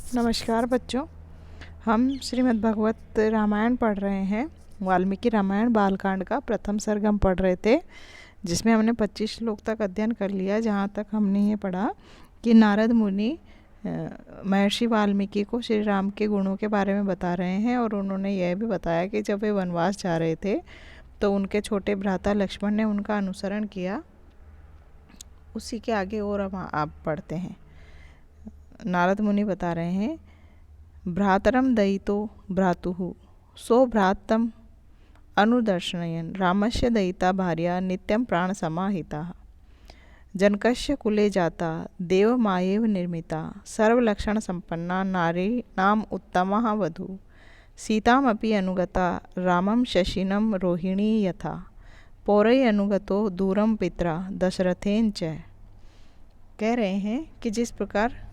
नमस्कार बच्चों, हम श्रीमद् भगवत रामायण पढ़ रहे हैं। वाल्मीकि रामायण बालकांड का प्रथम सर्ग हम पढ़ रहे थे, जिसमें हमने 25 श्लोक तक अध्ययन कर लिया। जहाँ तक हमने ये पढ़ा कि नारद मुनि महर्षि वाल्मीकि को श्री राम के गुणों के बारे में बता रहे हैं, और उन्होंने यह भी बताया कि जब वे वनवास जा रहे थे तो उनके छोटे भ्राता लक्ष्मण ने उनका अनुसरण किया। उसी के आगे और हम आप पढ़ते हैं। नारद मुनि बता रहे हैं, भ्रातरम दयितो भ्रातुः सो भ्रातम अनुदर्शनयन रामस्य दयिता भार्या नित्यं प्राण समाहिता जनकस्य कुले जाता देव मायेव निर्मिता सर्वलक्षण संपन्ना नारी नाम उत्तमा वधू सीतामपि अनुगता रामं शशिनं रोहिणी यथा पौरै अनुगतो दूरम पित्रा दशरथेन च। कह रहे हैं कि जिस प्रकार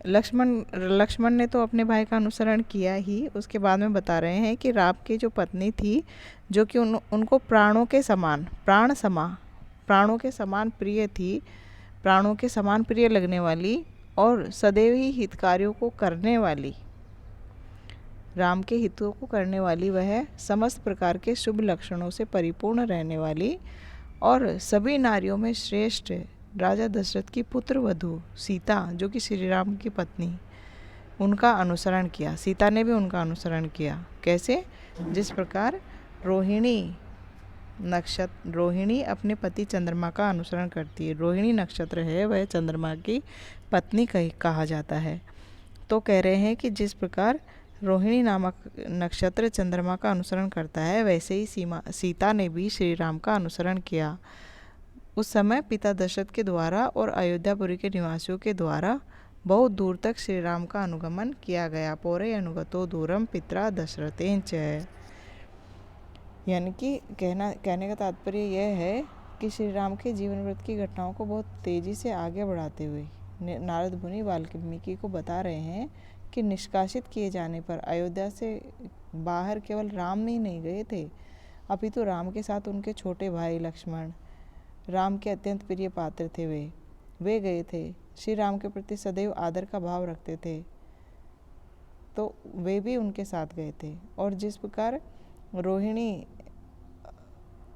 लक्ष्मण ने तो अपने भाई का अनुसरण किया ही, उसके बाद में बता रहे हैं कि राम की जो पत्नी थी, जो कि उनको प्राणों के समान प्रिय थी, प्राणों के समान प्रिय लगने वाली और सदैव ही हितकार्यों को करने वाली, राम के हितों को करने वाली, वह समस्त प्रकार के शुभ लक्षणों से परिपूर्ण रहने वाली और सभी नारियों में श्रेष्ठ राजा दशरथ की पुत्र वधू सीता, जो कि श्री राम की पत्नी, उनका अनुसरण किया। सीता ने भी उनका अनुसरण किया। कैसे? जिस प्रकार रोहिणी अपने पति चंद्रमा का अनुसरण करती है। रोहिणी नक्षत्र है, वह चंद्रमा की पत्नी कहा जाता है। तो कह रहे हैं कि जिस प्रकार रोहिणी नामक नक्षत्र चंद्रमा का अनुसरण करता है, वैसे ही सीता ने भी श्री राम का अनुसरण किया। उस समय पिता दशरथ के द्वारा और अयोध्यापुरी के निवासियों के द्वारा बहुत दूर तक श्री राम का अनुगमन किया गया। पौरे अनुगतो दूरम पित्रा दशरथेन च। यानी कि कहने का तात्पर्य यह है कि श्री राम के जीवन वृत्त की घटनाओं को बहुत तेज़ी से आगे बढ़ाते हुए नारद मुनि वाल्मीकि को बता रहे हैं कि निष्कासित किए जाने पर अयोध्या से बाहर केवल राम ही नहीं गए थे, अपितु राम के साथ उनके छोटे भाई लक्ष्मण, राम के अत्यंत प्रिय पात्र थे, वे गए थे। श्री राम के प्रति सदैव आदर का भाव रखते थे, तो वे भी उनके साथ गए थे। और जिस प्रकार रोहिणी,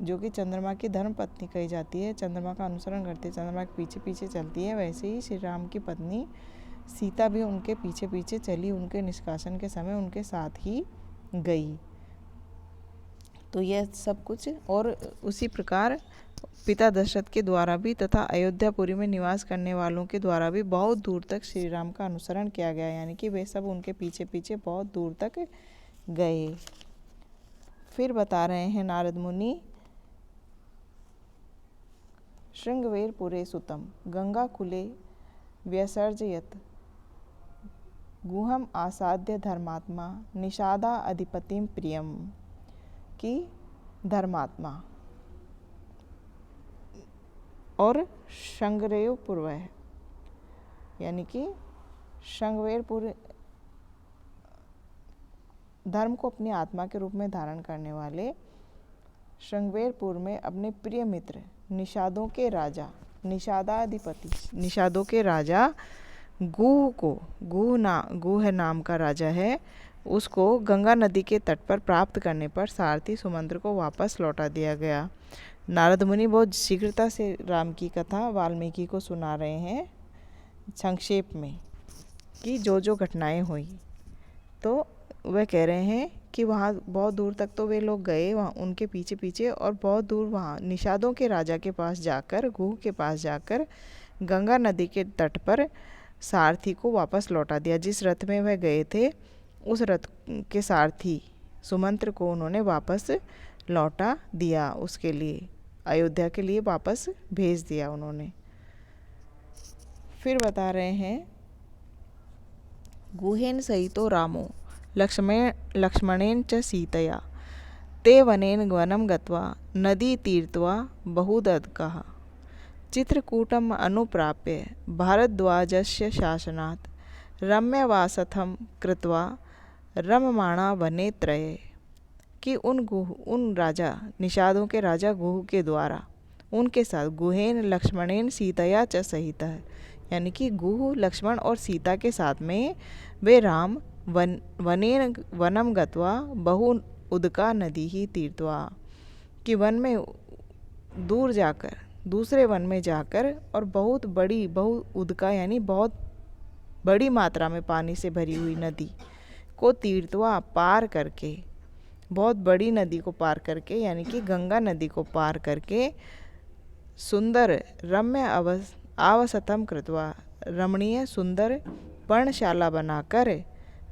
जो कि चंद्रमा की धर्म पत्नी कही जाती है, चंद्रमा का अनुसरण करती है, चंद्रमा के पीछे पीछे चलती है, वैसे ही श्री राम की पत्नी सीता भी उनके पीछे पीछे चली, उनके निष्कासन के समय उनके साथ ही गई। तो यह सब कुछ, और उसी प्रकार पिता दशरथ के द्वारा भी तथा अयोध्यापुरी में निवास करने वालों के द्वारा भी बहुत दूर तक श्री राम का अनुसरण किया गया। यानी कि वे सब उनके पीछे पीछे बहुत दूर तक गए। फिर बता रहे हैं नारद मुनि, श्रृंगवेर पुरे सुतम गंगा कुले व्यसर्जयत गुहम आसाद्य धर्मात्मा निषादा अधिपतिम प्रियम। की धर्मात्मा और श्रृंगवेरपुर है, यानी कि श्रृंगवेरपुर धर्म को अपनी आत्मा के रूप में धारण करने वाले श्रृंगवेरपुर में अपने प्रिय मित्र निषादों के राजा, निषादाधिपति, निषादों के राजा गुह नाम का राजा है, उसको गंगा नदी के तट पर प्राप्त करने पर सारथी सुमंत्र को वापस लौटा दिया गया। नारद मुनि बहुत शीघ्रता से राम की कथा वाल्मीकि को सुना रहे हैं संक्षेप में, कि जो जो घटनाएं हुई। तो वह कह रहे हैं कि वहाँ बहुत दूर तक तो वे लोग गए, वहाँ उनके पीछे पीछे, और बहुत दूर वहाँ निषादों के राजा के पास जाकर, गुह के पास जाकर गंगा नदी के तट पर सारथी को वापस लौटा दिया। जिस रथ में वह गए थे, उस रथ के सारथी सुमंत्र को उन्होंने वापस लौटा दिया, उसके लिए अयोध्या के लिए वापस भेज दिया उन्होंने। फिर बता रहे हैं, गुहेन सहितो रामो लक्ष्मणेन च सीतया ते वनेन वनं गत्वा नदी तीर्त्वा बहुदत्कः चित्रकूटम अनुप्राप्य भारद्वाजस्य शासनात् रम्यवासथं कृत्वा रममाणा वने त्रये। कि उन राजा, निषादों के राजा गुह के द्वारा उनके साथ गुहेन लक्ष्मणेन सीतया च सहित है, यानी कि गुह, लक्ष्मण और सीता के साथ में वे राम वनम गत्वा बहु उदका नदी ही तीर्थवा, कि वन में दूर जाकर, दूसरे वन में जाकर और बहु उदका यानी बहुत बड़ी मात्रा में पानी से भरी हुई नदी को तीर्थवा पार करके, बहुत बड़ी नदी को पार करके यानी कि गंगा नदी को पार करके, सुंदर रम्य आवसतम कृत्वा, रमणीय सुंदर पर्णशाला बनाकर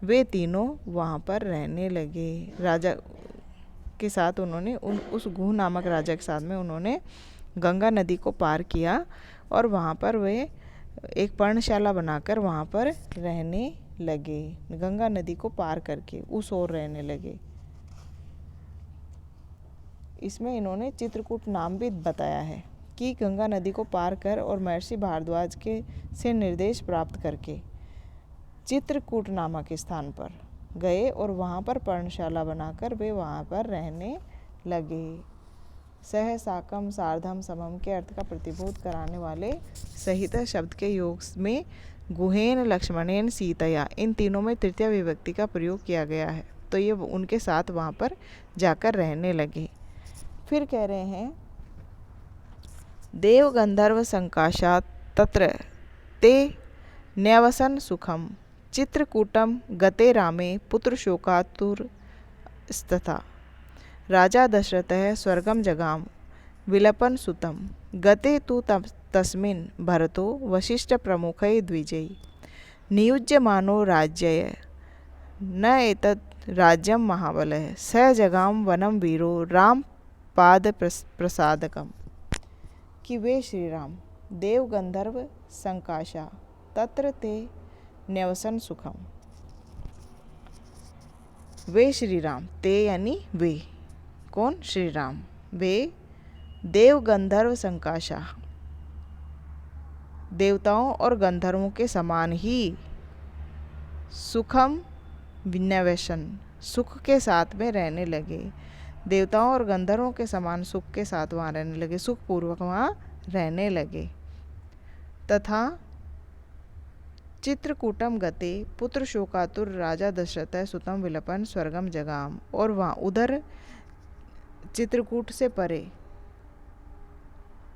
वे तीनों वहाँ पर रहने लगे। राजा के साथ उन्होंने उस गुह नामक राजा के साथ में उन्होंने गंगा नदी को पार किया और वहाँ पर वे एक पर्णशाला बनाकर वहाँ पर रहने लगे। गंगा नदी को पार करके उस ओर रहने लगे। इसमें इन्होंने चित्रकूट नाम भी बताया है कि गंगा नदी को पार कर और महर्षि भारद्वाज के से निर्देश प्राप्त करके चित्रकूट नामक स्थान पर गए और वहाँ पर पर्णशाला बनाकर वे वहाँ पर रहने लगे। सह साकम सार्धम समम के अर्थ का प्रतिबोध कराने वाले सहित शब्द के योग में गुहेन, लक्ष्मणेन, सीतया, इन तीनों में तृतीय विभक्ति का प्रयोग किया गया है। तो ये उनके साथ वहाँ पर जाकर रहने लगे। फिर कह रहे हैं देव गंधर्व संकाशा तत्र ते न्यवसन सुखम चित्रकूटम गते रामे पुत्र शोकातुर स्तथा राजा दशरथः स्वर्गम जगाम विलपन सुतम गते तु तस्मिन् भरतो वशिष्ठ प्रमुखै द्विजै नियुज्यमानो राज्यय न एतत् राज्यम महाबलः स जगाम वनम वीरो राम पाद प्रसादकम, कि वे श्री राम देव गंधर्व संकाशा तत्र ते न्यवसन सुखम, वे श्री राम, ते यानी वे, कौन? श्री राम, वे देव गंधर्व संकाशा, देवताओं और गंधर्वों के समान ही सुखम विन्यवेशन, सुख के साथ में रहने लगे। देवताओं और गंधर्वों के समान सुख के साथ वहाँ रहने लगे, सुखपूर्वक वहाँ रहने लगे। तथा चित्रकूटम गते पुत्र शोकातुर राजा दशरथ सुतम विलपन स्वर्गम जगाम, और वहाँ उधर चित्रकूट से परे,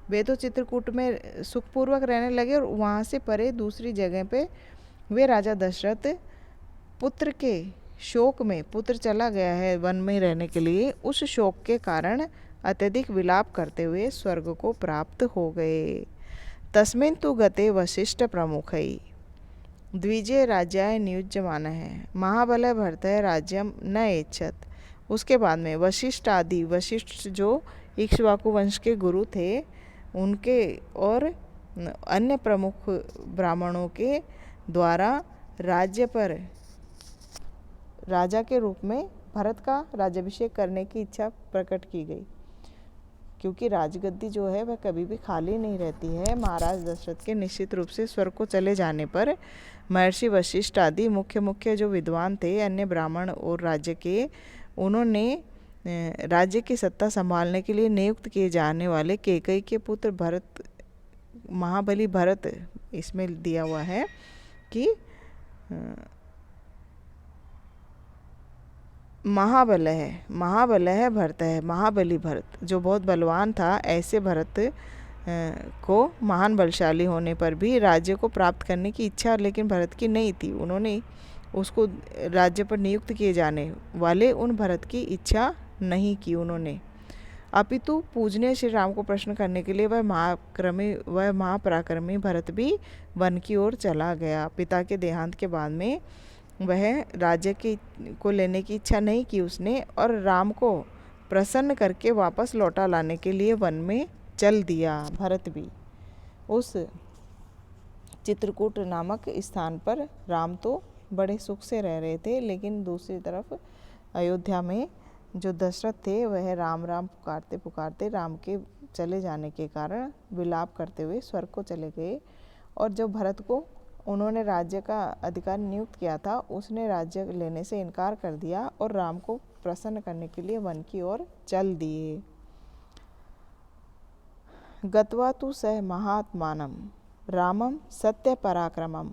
वे तो चित्रकूट में सुखपूर्वक रहने लगे और वहाँ से परे दूसरी जगह पे वे राजा दशरथ पुत्र के शोक में, पुत्र चला गया है वन में रहने के लिए, उस शोक के कारण अत्यधिक विलाप करते हुए स्वर्ग को प्राप्त हो गए। तस्मिन् तु गते वशिष्ठ प्रमुखै द्विजय राज्याय नियुज्यमान है महाबल भरतः राज्यम न एच्छत। उसके बाद में वशिष्ठ आदि, वशिष्ठ जो इक्ष्वाकु वंश के गुरु थे, उनके और अन्य प्रमुख ब्राह्मणों के द्वारा राज्य पर राजा के रूप में भरत का राज्याभिषेक करने की इच्छा प्रकट की गई, क्योंकि राजगद्दी जो है वह कभी भी खाली नहीं रहती है। महाराज दशरथ के निश्चित रूप से स्वर्ग को चले जाने पर महर्षि वशिष्ठ आदि मुख्य जो विद्वान थे, अन्य ब्राह्मण और राज्य के, उन्होंने राज्य की सत्ता संभालने के लिए नियुक्त किए जाने वाले कैकेयी के पुत्र भरत, महाबली भरत, इसमें दिया हुआ है कि महाबल है भरत है, महाबली भरत जो बहुत बलवान था, ऐसे भरत को महान बलशाली होने पर भी राज्य को प्राप्त करने की इच्छा लेकिन भरत की नहीं थी। उन्होंने उसको राज्य पर नियुक्त किए जाने वाले उन भरत की इच्छा नहीं की उन्होंने, अपितु पूजनीय श्री राम को प्रश्न करने के लिए वह महापराक्रमी भरत भी वन की ओर चला गया। पिता के देहांत के बाद में वह राज्य को लेने की इच्छा नहीं की उसने, और राम को प्रसन्न करके वापस लौटा लाने के लिए वन में चल दिया भरत भी। उस चित्रकूट नामक स्थान पर राम तो बड़े सुख से रह रहे थे, लेकिन दूसरी तरफ अयोध्या में जो दशरथ थे वह राम राम पुकारते पुकारते राम के चले जाने के कारण विलाप करते हुए स्वर्ग को चले गए। और जब भरत को उन्होंने राज्य का अधिकार नियुक्त किया था, उसने राज्य लेने से इनकार कर दिया और राम को प्रसन्न करने के लिए वन की ओर चल दिए। गत्वा तु सह महात्मानम रामम सत्य पराक्रमम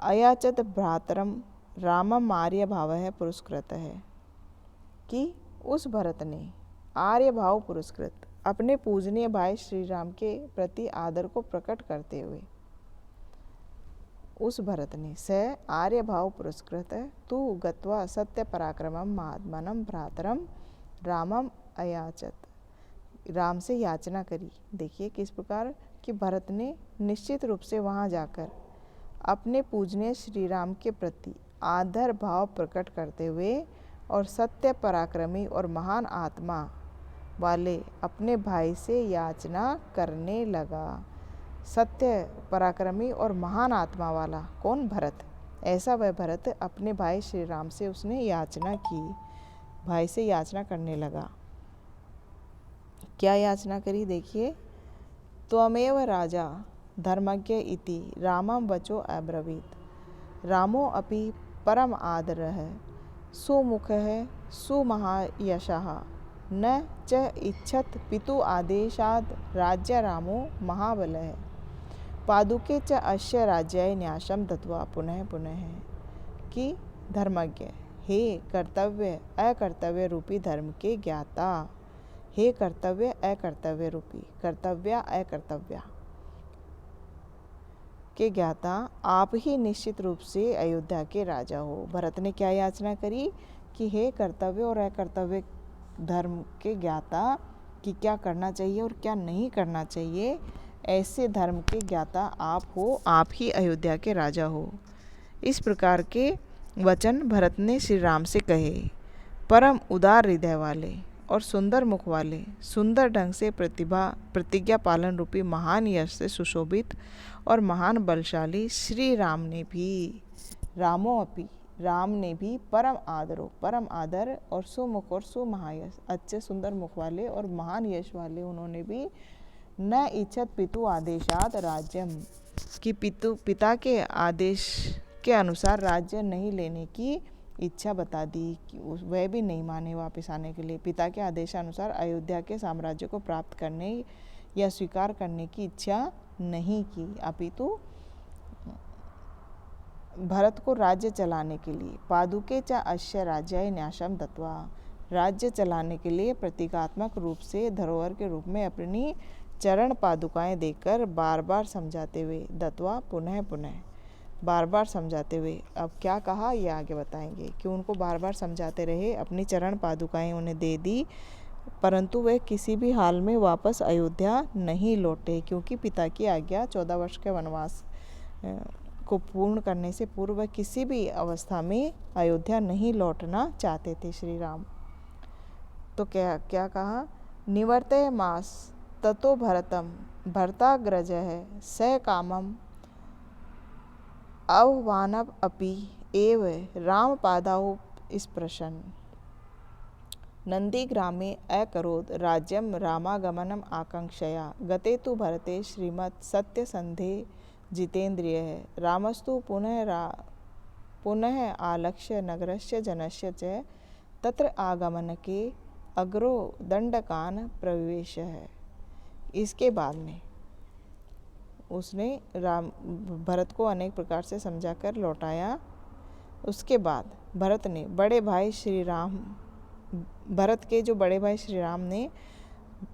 अयाचत भ्रातरम रामम आर्य भाव है पुरस्कृत है, कि उस भरत ने आर्य भाव पुरस्कृत अपने पूजनीय भाई श्री राम के प्रति आदर को प्रकट करते हुए, उस भरत ने स आर्य भाव पुरस्कृत तू गत्वा सत्य पराक्रमम महात्मनम भ्रातरम रामम अयाचत, राम से याचना करी। देखिए किस प्रकार कि भरत ने निश्चित रूप से वहाँ जाकर अपने पूजनीय श्री राम के प्रति आदर भाव प्रकट करते हुए और सत्य पराक्रमी और महान आत्मा वाले अपने भाई से याचना करने लगा। सत्य पराक्रमी और महान आत्मा वाला कौन? भरत। ऐसा वह भरत अपने भाई श्री राम से उसने याचना की, भाई से याचना करने लगा। क्या याचना करी? देखिए, त्वमेव राजा धर्मज्ञ इति रामं वचो अब्रवीत रामो अपि परम आदरः सुमुखः सुमहायशः न च इच्छत पितु आदेशाद राज्य रामो महाबलः पादुके च अस्य राज्याय न्यासम दत्वा पुनः पुनः, कि धर्मज्ञ, हे कर्तव्य अकर्तव्य रूपी धर्म के ज्ञाता, हे कर्तव्य अकर्तव्य रूपी कर्तव्य अकर्तव्य के ज्ञाता, आप ही निश्चित रूप से अयोध्या के राजा हो। भरत ने क्या याचना करी कि हे कर्तव्य और अकर्तव्य धर्म के ज्ञाता, कि क्या करना चाहिए और क्या नहीं करना चाहिए, ऐसे धर्म के ज्ञाता आप हो, आप ही अयोध्या के राजा हो। इस प्रकार के वचन भरत ने श्री राम से कहे। परम उदार हृदय वाले और सुंदर मुख वाले, सुंदर ढंग से प्रतिज्ञा पालन रूपी महान यश से सुशोभित और महान बलशाली श्री राम ने भी, रामो अपि, राम ने भी परम आदर और सुमुख और सुमहायश, अच्छे सुंदर मुख वाले और महान यश वाले उन्होंने भी न इच्छत पितु आदेशात राज्यम, कि पिता के आदेश के अनुसार राज्य नहीं लेने की इच्छा बता दी, कि वह भी नहीं माने वापस आने के लिए। पिता के आदेशानुसार अयोध्या के साम्राज्य को प्राप्त करने या स्वीकार करने की इच्छा नहीं की, अपितु भरत को राज्य चलाने के लिए पादुके च अस्य राज्याय न्यासम दत्वा, राज्य चलाने के लिए प्रतीकात्मक रूप से धरोहर के रूप में अपनी चरण पादुकाएं देकर बार बार समझाते हुए, दत्वा पुनः पुनः, बार बार समझाते हुए। अब क्या कहा ये आगे बताएंगे कि उनको बार बार समझाते रहे, अपनी चरण पादुकाएं उन्हें दे दी, परंतु वे किसी भी हाल में वापस अयोध्या नहीं लौटे, क्योंकि पिता की आज्ञा 14 वर्ष के वनवास को पूर्ण करने से पूर्व किसी भी अवस्था में अयोध्या नहीं लौटना चाहते थे श्री राम। तो क्या क्या कहा? निवर्तय मास ततो भरतम भरताग्रज है स कामम अववानव अपि एव राम पादाउ स्पृशन नंदीग्रामे अकरोद राज्यम रामागमनम आकांक्षया गते तु भरते श्रीमत् सत्यसंधे जितेन्द्रिय रामस्तु पुनः आलक्ष्य नगरस्य जनस्य च तत्र आगमनके अग्रो दंडकान प्रवेश है। इसके बाद में उसने भरत को अनेक प्रकार से समझाकर लौटाया। उसके बाद भरत ने भरत के जो बड़े भाई श्री राम ने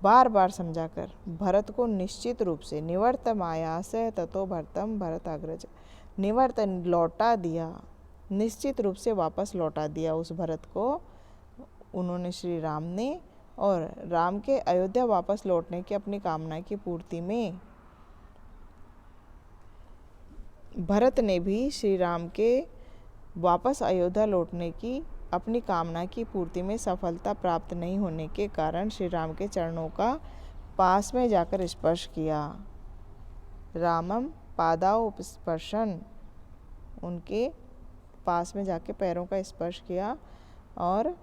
बार बार समझाकर भरत को निश्चित रूप से निवर्तमायास ततो भरतम भरताग्रज, निवर्तन लौटा दिया, निश्चित रूप से वापस लौटा दिया उस भरत को उन्होंने श्री राम ने। और राम के अयोध्या वापस लौटने की अपनी कामना की पूर्ति में भरत ने भी श्री राम के वापस अयोध्या लौटने की अपनी कामना की पूर्ति में सफलता प्राप्त नहीं होने के कारण श्री राम के चरणों का पास में जाकर स्पर्श किया। रामम पादाओ स्पर्शन, उनके पास में जाके पैरों का स्पर्श किया। और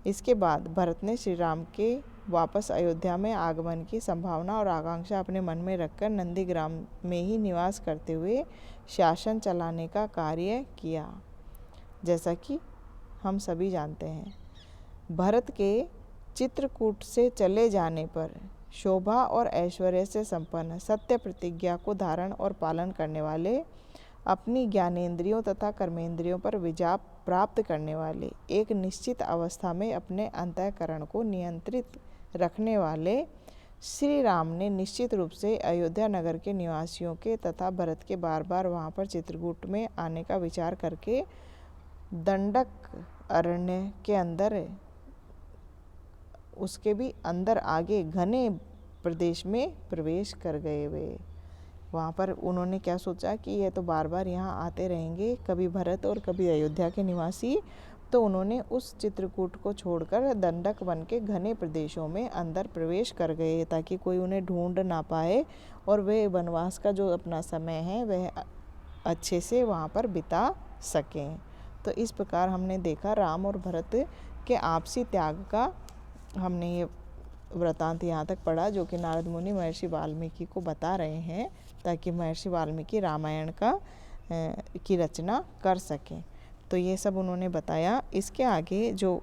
इसके बाद भरत ने श्री राम के वापस अयोध्या में आगमन की संभावना और आकांक्षा अपने मन में रखकर नंदीग्राम में ही निवास करते हुए शासन चलाने का कार्य किया। जैसा कि हम सभी जानते हैं, भरत के चित्रकूट से चले जाने पर शोभा और ऐश्वर्य से संपन्न, सत्य प्रतिज्ञा को धारण और पालन करने वाले, अपनी ज्ञानेंद्रियों तथा कर्मेंद्रियों पर विजय प्राप्त करने वाले, एक निश्चित अवस्था में अपने अंतःकरण को नियंत्रित रखने वाले श्री राम ने निश्चित रूप से अयोध्या नगर के निवासियों के तथा भरत के बार बार वहाँ पर चित्रकूट में आने का विचार करके दंडक अरण्य के अंदर, उसके भी अंदर आगे घने प्रदेश में प्रवेश कर गए। वे वहाँ पर उन्होंने क्या सोचा कि ये तो बार बार यहाँ आते रहेंगे, कभी भरत और कभी अयोध्या के निवासी, तो उन्होंने उस चित्रकूट को छोड़कर दंडक वन के घने प्रदेशों में अंदर प्रवेश कर गए ताकि कोई उन्हें ढूंढ ना पाए और वे वनवास का जो अपना समय है वह अच्छे से वहाँ पर बिता सकें। तो इस प्रकार हमने देखा राम और भरत के आपसी त्याग का, हमने ये वृतांत यहाँ तक पढ़ा जो कि नारद मुनि महर्षि वाल्मीकि को बता रहे हैं ताकि महर्षि वाल्मीकि रामायण की रचना कर सकें। तो ये सब उन्होंने बताया। इसके आगे जो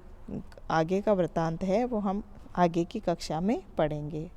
आगे का वृतांत है वो हम आगे की कक्षा में पढ़ेंगे।